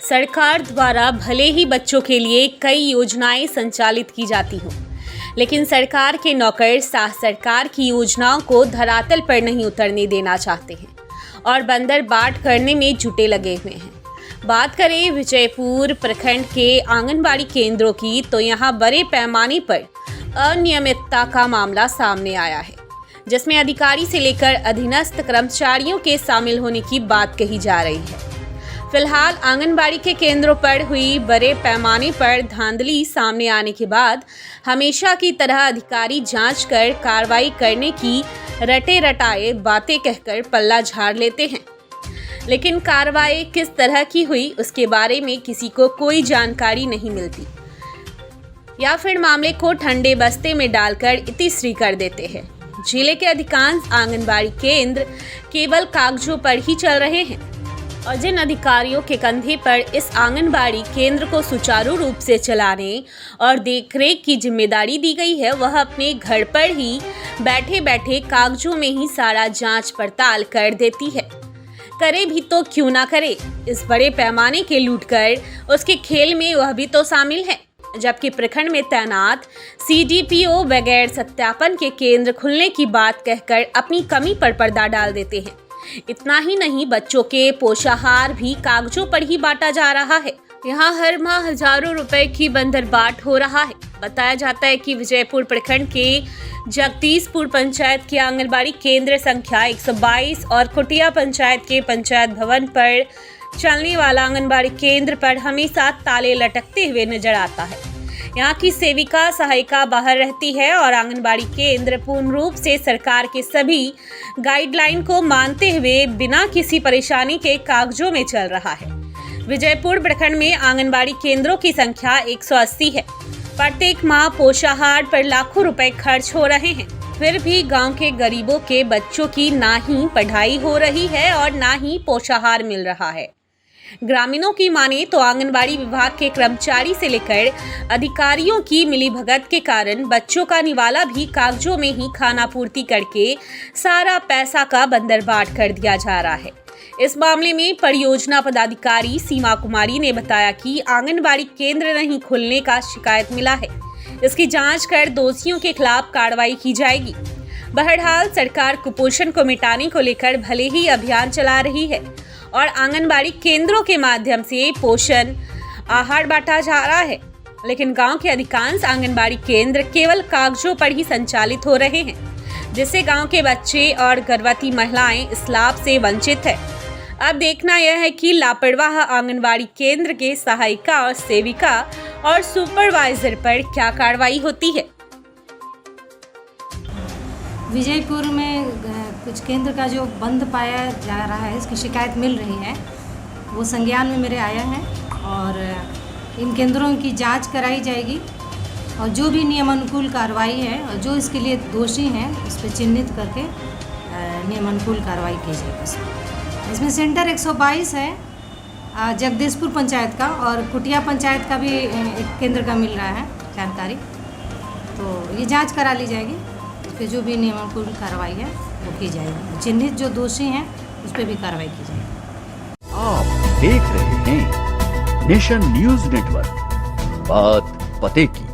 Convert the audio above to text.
सरकार द्वारा भले ही बच्चों के लिए कई योजनाएं संचालित की जाती हों, लेकिन सरकार के नौकर सरकार की योजनाओं को धरातल पर नहीं उतरने देना चाहते हैं और बंदर बाट करने में जुटे लगे हुए हैं। बात करें विजयपुर प्रखंड के आंगनबाड़ी केंद्रों की, तो यहाँ बड़े पैमाने पर अनियमितता का मामला सामने आया है, जिसमें अधिकारी से लेकर अधीनस्थ कर्मचारियों के शामिल होने की बात कही जा रही है। फिलहाल आंगनबाड़ी के केंद्रों पर हुई बड़े पैमाने पर धांधली सामने आने के बाद हमेशा की तरह अधिकारी जांच कर कार्रवाई करने की रटे रटाए बातें कहकर पल्ला झाड़ लेते हैं, लेकिन कार्रवाई किस तरह की हुई उसके बारे में किसी को कोई जानकारी नहीं मिलती, या फिर मामले को ठंडे बस्ते में डालकर इतिश्री कर देते हैं। जिले के अधिकांश आंगनबाड़ी केंद्र केवल कागजों पर ही चल रहे हैं और जिन अधिकारियों के कंधे पर इस आंगनबाड़ी केंद्र को सुचारू रूप से चलाने और देखरेख की जिम्मेदारी दी गई है, वह अपने घर पर ही बैठे बैठे कागजों में ही सारा जांच पड़ताल कर देती है। करे भी तो क्यों ना करे, इस बड़े पैमाने के लूट कर उसके खेल में वह भी तो शामिल है। जबकि प्रखंड में तैनात CDPO बगैर सत्यापन के केंद्र खुलने की बात कहकर अपनी कमी पर पर्दा डाल देते हैं। इतना ही नहीं, बच्चों के पोषाहार भी कागजों पर ही बांटा जा रहा है। यहाँ हर माह हजारों रुपए की बंदरबाट हो रहा है। बताया जाता है कि विजयपुर प्रखंड के जगदीशपुर पंचायत के आंगनबाड़ी केंद्र संख्या 122 और कुटिया पंचायत के पंचायत भवन पर चलने वाला आंगनबाड़ी केंद्र पर हमेशा ताले लटकते हुए नजर आता है। यहाँ की सेविका सहायिका बाहर रहती है और आंगनबाड़ी केंद्र पूर्ण रूप से सरकार के सभी गाइडलाइन को मानते हुए बिना किसी परेशानी के कागजों में चल रहा है। विजयपुर प्रखंड में आंगनबाड़ी केंद्रों की संख्या 180 है। प्रत्येक माह पोषाहार पर लाखों रुपए खर्च हो रहे हैं, फिर भी गांव के गरीबों के बच्चों की ना ही पढ़ाई हो रही है और ना ही पोषाहार मिल रहा है। ग्रामीणों की माने तो आंगनबाड़ी विभाग के कर्मचारी से लेकर अधिकारियों की मिलीभगत के कारण बच्चों का निवाला भी कागजों में ही खाना पूर्ति करके सारा पैसा का बंदरबाट कर दिया जा रहा है। इस मामले में परियोजना पदाधिकारी सीमा कुमारी ने बताया कि आंगनबाड़ी केंद्र नहीं खुलने का शिकायत मिला है। इसकी जांच कर दोषियों के खिलाफ कार्रवाई की जाएगी। बहरहाल सरकार कुपोषण को मिटाने को लेकर भले ही अभियान चला रही है और आंगनबाड़ी केंद्रों के माध्यम से पोषण आहार बांटा जा रहा है, लेकिन गांव के अधिकांश आंगनबाड़ी केंद्र केवल कागजों पर ही संचालित हो रहे हैं, जिससे गांव के बच्चे और गर्भवती महिलाएं इस लाभ से वंचित है। अब देखना यह है कि लापरवाह आंगनबाड़ी केंद्र के सहायिका और सेविका और सुपरवाइजर पर क्या कार्रवाई होती है। विजयपुर में कुछ केंद्र का जो बंद पाया जा रहा है, इसकी शिकायत मिल रही है, वो संज्ञान में मेरे आया है और इन केंद्रों की जांच कराई जाएगी और जो भी नियमानुकूल कार्रवाई है और जो इसके लिए दोषी हैं उस पर चिन्हित करके नियमानुकूल कार्रवाई की जाएगी। इसमें सेंटर 122 है जगदीशपुर पंचायत का और कुटिया पंचायत का भी एक केंद्र का मिल रहा है जानकारी, तो ये जाँच करा ली जाएगी। पे जो भी नियमानुकूल कार्रवाई है वो की जाएगी, चिन्हित जो दोषी हैं उस पर भी कार्रवाई की जाएगी। आप देख रहे हैं नेशन न्यूज नेटवर्क, बात पते की।